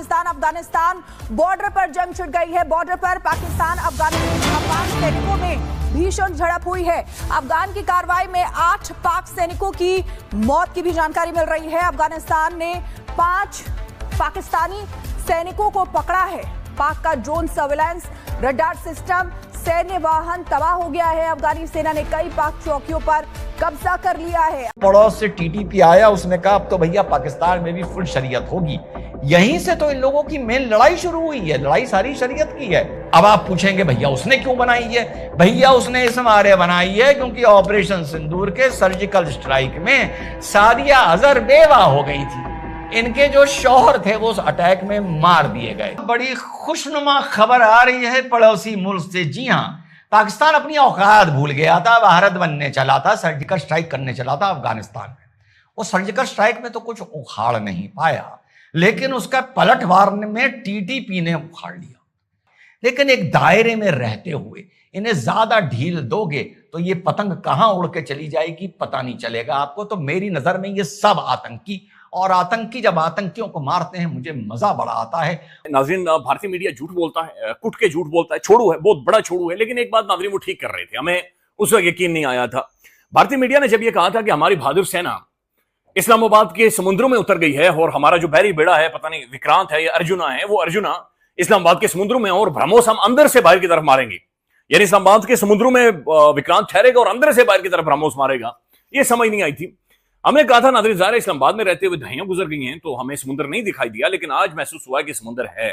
Pakistan Afghanistan border पर जंग छिड़ गई है। बॉर्डर पर पाकिस्तान अफगान सैनिकों में भीषण झड़प हुई है। अफगान की कार्रवाई में 8 पाक सैनिकों की मौत की भी जानकारी मिल रही है। अफगानिस्तान ने 5 पाकिस्तानी सैनिकों को पकड़ा है। पाक का ड्रोन सर्विलांस रडार सिस्टम सैन्य वाहन तबाह हो गया है। अफगानी सेना ने कई पाक चौकियों पर कब्जा कर लिया है। पड़ोस से टीटीपी आया, उसने कहा अब तो भैया पाकिस्तान में भी फुल शरीयत होगी। यहीं से तो इन लोगों की मेन लड़ाई शुरू हुई है। लड़ाई सारी शरीयत की है। अब आप पूछेंगे भैया उसने क्यों बनाई है? भैया उसने इस मारे बनाई है क्योंकि ऑपरेशन सिंदूर के सर्जिकल स्ट्राइक में सादिया अजहर बेवा हो गई थी। इनके जो शौहर थे वो उस अटैक में मार दिए गए। बड़ी खुशनुमा खबर आ रही है पड़ोसी मुल्क से। जी हां, पाकिस्तान अपनी औकात भूल गया था, भारत बनने चला था, सर्जिकल स्ट्राइक करने चला था अफगानिस्तान में। वो सर्जिकल स्ट्राइक में तो कुछ उखाड़ नहीं पाया, लेकिन उसका पलटवार में टीटीपी ने उखाड़ लिया। लेकिन एक दायरे में रहते हुए इन्हें ज्यादा ढील दोगे तो ये पतंग कहां उड़ के चली जाएगी पता नहीं चलेगा आपको। तो मेरी नजर में ये सब आतंकी, और आतंकी जब आतंकियों को मारते हैं मुझे मजा बड़ा आता है। नाजरीन, भारतीय मीडिया झूठ बोलता है, कुट के झूठ बोलता है, छोड़ू है, बहुत बड़ा छोड़ू है। लेकिन एक बात नाजरीन वो ठीक कर रहे थे, हमें उस वक्त यकीन नहीं आया था। भारतीय मीडिया ने जब ये कहा था कि हमारी बहादुर सेना इस्लामाबाद के समुद्रों में उतर गई है और हमारा जो बहरी बेड़ा है, पता नहीं विक्रांत है या अर्जुना है, वो अर्जुना इस्लामाबाद के समुद्रों में और ब्रह्मोस हम अंदर से बाहर की तरफ मारेंगे। यानी इस्लामाबाद के समुद्रों में विक्रांत ठहरेगा और अंदर से बाहर की तरफ ब्रह्मोस मारेगा। ये समझ नहीं आई थी। हमने कहा था नाज़रीन, ज़ाहिर इस्लामाबाद में रहते हुए दहाइयां गुजर गई हैं तो हमें समुद्र नहीं दिखाई दिया, लेकिन आज महसूस हुआ कि समुद्र है,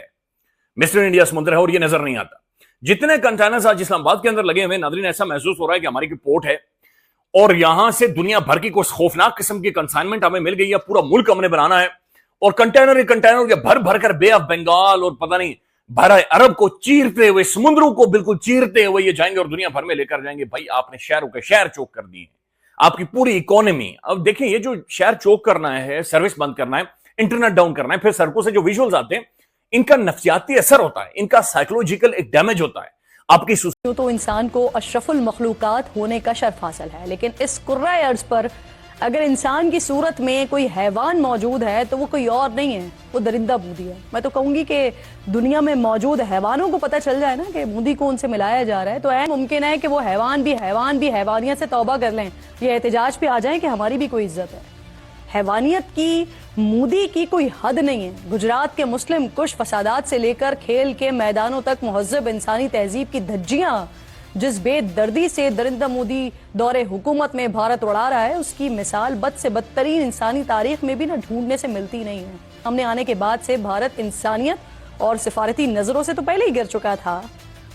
मिस्टर इंडिया समुद्र है और ये नजर नहीं आता। जितने कंटेनर्स आज इस्लामाबाद के अंदर लगे हुए नाज़रीन, ऐसा महसूस हो रहा है कि हमारी पोर्ट है और यहां से दुनिया भर की कुछ खौफनाक किस्म की कंसाइनमेंट हमें मिल गई है। पूरा मुल्क हमने बनाना है और कंटेनर के भर भर कर बे ऑफ बंगाल और पता नहीं बहरा अरब को चीरते हुए, समुद्रों को बिल्कुल चीरते हुए ये जाएंगे और दुनिया भर में लेकर जाएंगे। भाई आपने शहरों के शहर चोक कर दिए, आपकी पूरी इकोनॉमी। अब देखिए, ये जो शहर चोक करना है, सर्विस बंद करना है, इंटरनेट डाउन करना है, फिर सड़कों से जो विजुअल्स आते हैं इनका नफ्सियाती असर होता है, इनका साइकोलॉजिकल एक डैमेज होता है आपकी। तो इंसान को अशरफुल मखलूकात होने का शर्फ हासिल है, लेकिन इस कुर्राए अर्ज पर अगर इंसान की सूरत में कोई हैवान मौजूद है तो वो कोई और नहीं है, वो दरिंदा बूंदी है। मैं तो कहूंगी कि दुनिया में मौजूद हैवानों को पता चल जाए ना कि बूंदी को उनसे मिलाया जा रहा है, तो ऐसा मुमकिन है कि वो हैवान भी हैवानियत से तौबा कर लें, ये एहतजाज पे आ जाए कि हमारी भी कोई इज्जत है। हैवानियत की, मूदी की कोई हद नहीं है। गुजरात के मुस्लिम कुश फसादात से लेकर खेल के मैदानों तक मुहज्जब इंसानी तहजीब की धज्जियां जिस बेदर्दी से दरिंदा मोदी दौरे हुकूमत में भारत उड़ा रहा है, उसकी मिसाल बद से बदतरीन इंसानी तारीख में भी ना ढूंढने से मिलती नहीं है। हमने आने के बाद से भारत इंसानियत और सिफारती नजरों से तो पहले ही गिर चुका था,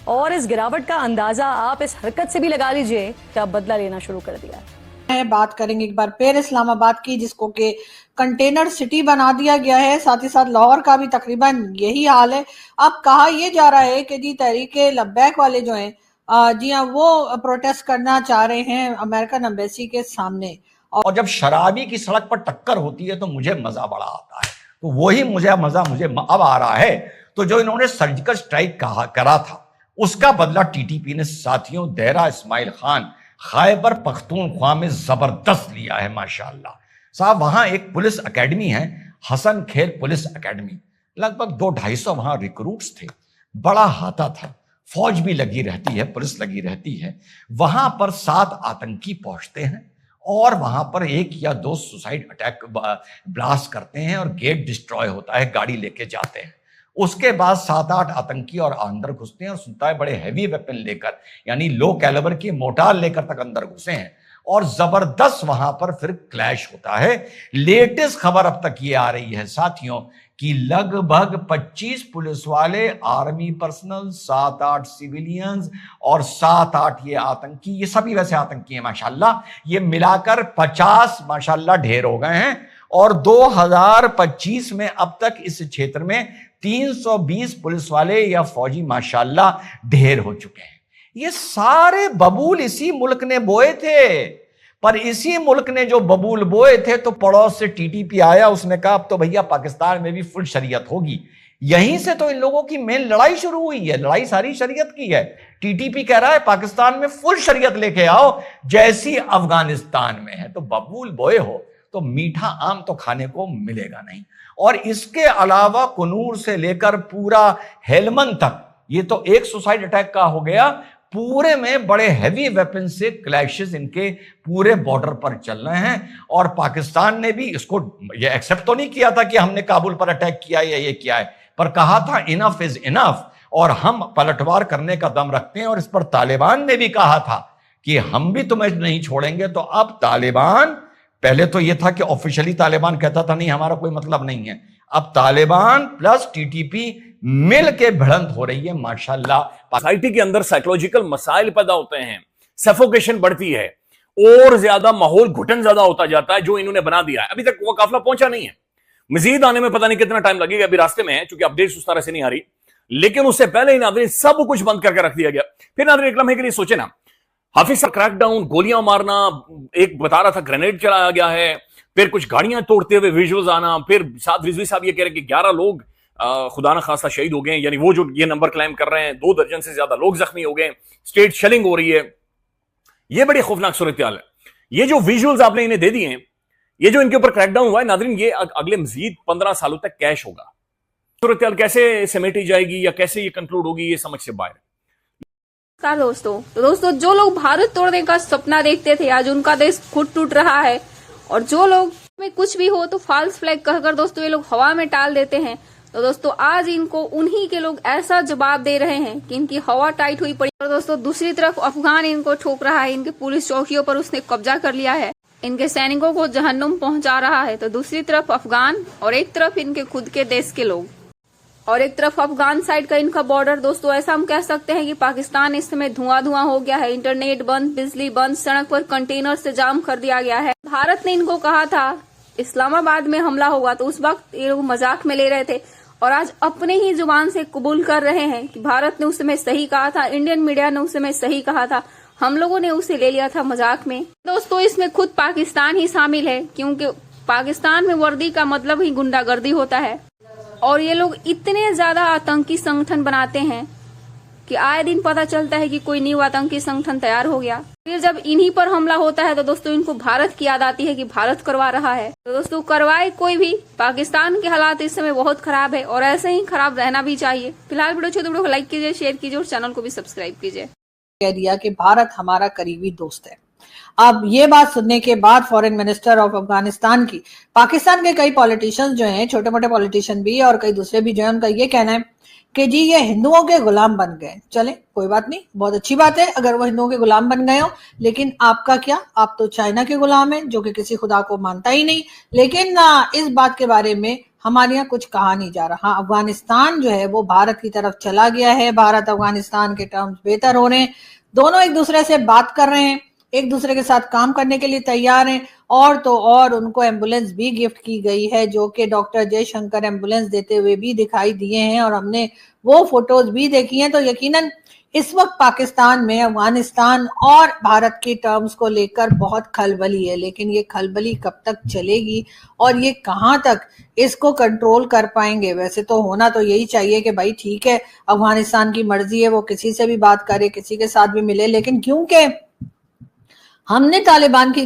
और इस गिरावट का अंदाजा आप इस हरकत से भी लगा लीजिए कि आप बदला लेना शुरू कर दिया है। बात करेंगे एक बार फिर इस्लामाबाद की, जिसको कि कंटेनर सिटी बना दिया गया है। साथ ही साथ लाहौर का भी तकरीबन यही हाल है। अब कहा यह जा रहा है कि जी तहरीक लब्बैक वाले जो हैं, जी हाँ, वो प्रोटेस्ट करना चाह रहे हैं अमेरिकन एम्बेसी के सामने। और जब शराबी की सड़क पर टक्कर होती है तो मुझे मजा बड़ा आता है। तो वही मुझे अब आ रहा है। तो जो इन्होंने सर्जिकल स्ट्राइक करा था उसका बदला टीटीपी ने साथियों देरा इस्माइल खान खैबर पख्तूनख्वा में जबरदस्त लिया है। माशाल्लाह साहब, वहां एक पुलिस एकेडमी है, हसन खेल पुलिस एकेडमी। लगभग 200-250 वहां रिक्रूट्स थे। बड़ा हाथा था, फौज भी लगी रहती है, पुलिस लगी रहती है। वहां पर 7 आतंकी पहुंचते हैं और वहां पर 1 या 2 सुसाइड अटैक ब्लास्ट करते हैं और गेट डिस्ट्रॉय होता है, गाड़ी लेके जाते हैं। उसके बाद 7-8 आतंकी और अंदर घुसते हैं और सुनता है बड़े हैवी वेपन लेकर, यानी लो कैलिबर की मोटार लेकर तक अंदर घुसे हैं और जबरदस्त वहां पर फिर क्लैश होता है। लेटेस्ट खबर अब तक ये आ रही है साथियों कि लगभग 25 पुलिस वाले, आर्मी पर्सनल, 7-8 सिविलियंस और 7-8 ये आतंकी, ये सभी वैसे आतंकी हैं माशाल्लाह, ये मिलाकर 50 माशाल्लाह ढेर हो गए हैं। और 2025 में अब तक इस क्षेत्र में 320 पुलिस वाले या फौजी माशाल्लाह ढेर हो चुके हैं। ये सारे बबूल इसी मुल्क ने बोए थे, पर इसी मुल्क ने जो बबूल बोए थे तो पड़ोस से टीटीपी आया, उसने कहा अब तो भैया पाकिस्तान में भी फुल शरीयत होगी। यहीं से तो इन लोगों की मेन लड़ाई शुरू हुई है। लड़ाई सारी शरीयत की है। टीटीपी कह रहा है पाकिस्तान में फुल शरीयत लेके आओ जैसी अफगानिस्तान में है। तो बबूल बोए हो तो मीठा आम तो खाने को मिलेगा नहीं। और इसके अलावा कुनूर से लेकर पूरा हेलमंद तक ये तो एक सुसाइड अटैक का हो गया, पूरे में बड़े हैवी वेपन से क्लैशेस इनके पूरे बॉर्डर पर चल रहे हैं। और पाकिस्तान ने भी इसको ये एक्सेप्ट तो नहीं किया था कि हमने काबुल पर अटैक किया या ये किया है, पर कहा था इनफ इज इनफ और हम पलटवार करने का दम रखते हैं। और इस पर तालिबान ने भी कहा था कि हम भी तुम्हें नहीं छोड़ेंगे। तो अब तालिबान, पहले तो यह था कि ऑफिशियली तालिबान कहता था नहीं हमारा कोई मतलब नहीं है, अब तालिबान प्लस टीटीपी मिल के भिड़ंत हो रही है माशाल्लाह। सोसाइटी के अंदर साइकोलॉजिकल मसाइल पैदा होते हैं, सफोकेशन बढ़ती है और ज्यादा माहौल घुटन ज्यादा होता जाता है जो इन्होंने बना दिया है। अभी तक वो काफिला पहुंचा नहीं है, मजीद आने में पता नहीं कितना टाइम लगेगा, अभी रास्ते में है चूंकि अपडेट्स उस तरह से नहीं आ रही। लेकिन उससे पहले ही नाज़रीन सब कुछ बंद करके रख दिया गया। फिर नाज़रीन एक लम्हे के लिए सोचे ना, हाफिज साहब क्रैकडाउन, गोलियां मारना, एक बता रहा था ग्रेनेड चलाया गया है, फिर कुछ गाड़ियां तोड़ते हुए विजुअल्स आना, फिर साथ रिजवी साहब ये कह रहे हैं कि 11 लोग खुदा ना खासा शहीद हो गए, यानी वो जो ये नंबर क्लेम कर रहे हैं 2 दर्जन से ज्यादा लोग जख्मी हो गए, स्टेट शेलिंग हो रही है। ये बड़ी खौफनाक सूरत हाल है। ये जो विजुअल्स आपने इन्हें दे दिए हैं, ये जो इनके ऊपर क्रैकडाउन हुआ है नाज़रीन, ये अगले मजीद 15 सालों तक कैश होगा। सूरत हाल कैसे समेटी जाएगी या कैसे ये कंक्लूड होगी, ये समझ से बाहर है। दोस्तों जो लोग भारत तोड़ने का सपना देखते थे, आज उनका देश खुद टूट रहा है। और जो लोग में कुछ भी हो तो फॉल्स फ्लैग कहकर दोस्तों ये लोग हवा में टाल देते हैं। तो दोस्तों आज इनको उन्हीं के लोग ऐसा जवाब दे रहे हैं कि इनकी हवा टाइट हुई पड़ी। और दोस्तों दूसरी तरफ अफगान इनको ठोक रहा है, इनके पुलिस चौकियों पर उसने कब्जा कर लिया है, इनके सैनिकों को जहन्नुम पहुंचा रहा है। तो दूसरी तरफ अफगान और एक तरफ इनके खुद के देश के लोग और एक तरफ अफगान साइड का इनका बॉर्डर। दोस्तों ऐसा हम कह सकते हैं कि पाकिस्तान इस समय धुआं हो गया है, इंटरनेट बंद, बिजली बंद, सड़क पर कंटेनर से जाम कर दिया गया है। भारत ने इनको कहा था इस्लामाबाद में हमला होगा, तो उस वक्त ये लोग मजाक में ले रहे थे और आज अपने ही जुबान से कबूल कर रहे हैं कि भारत ने उस समय सही कहा था, इंडियन मीडिया ने उस समय सही कहा था, हम लोगों ने उसे ले लिया था मजाक में। दोस्तों इसमें खुद पाकिस्तान ही शामिल है, क्योंकि पाकिस्तान में वर्दी का मतलब ही गुंडागर्दी होता है। और ये लोग इतने ज्यादा आतंकी संगठन बनाते हैं कि आए दिन पता चलता है कि कोई न्यू आतंकी संगठन तैयार हो गया। फिर जब इन्हीं पर हमला होता है तो दोस्तों इनको भारत की याद आती है कि भारत करवा रहा है। तो दोस्तों करवाए कोई भी, पाकिस्तान के हालात इस समय बहुत खराब है और ऐसे ही खराब रहना भी चाहिए। फिलहाल वीडियो को लाइक कीजिए, शेयर कीजिए और चैनल को भी सब्सक्राइब कीजिए। कह दिया कि भारत हमारा करीबी दोस्त है। अब ये बात सुनने के बाद फॉरेन मिनिस्टर ऑफ अफगानिस्तान की, पाकिस्तान के कई पॉलिटिशियंस जो हैं, छोटे मोटे पॉलिटिशियन भी और कई दूसरे भी जो है, उनका ये कहना है कि जी ये हिंदुओं के गुलाम बन गए। चले कोई बात नहीं, बहुत अच्छी बात है अगर वो हिंदुओं के गुलाम बन गए हो, लेकिन आपका क्या, आप तो चाइना के गुलाम हैं जो कि किसी खुदा को मानता ही नहीं। लेकिन इस बात के बारे में हमारे यहाँ कुछ कहा नहीं जा रहा। अफगानिस्तान जो है वो भारत की तरफ चला गया है, भारत अफगानिस्तान के टर्म्स बेहतर हो रहे हैं, दोनों एक दूसरे से बात कर रहे हैं, एक दूसरे के साथ काम करने के लिए तैयार हैं। और तो और उनको एम्बुलेंस भी गिफ्ट की गई है जो कि डॉक्टर जयशंकर एम्बुलेंस देते हुए भी दिखाई दिए हैं और हमने वो फोटोज भी देखी हैं। तो यकीनन इस वक्त पाकिस्तान में अफगानिस्तान और भारत की टर्म्स को लेकर बहुत खलबली है, लेकिन ये खलबली कब तक चलेगी और ये कहां तक इसको कंट्रोल कर पाएंगे। वैसे तो होना तो यही चाहिए कि भाई ठीक है अफगानिस्तान की मर्जी है, वो किसी से भी बात करे, किसी के साथ भी मिले, लेकिन क्योंकि हमने तालिबान की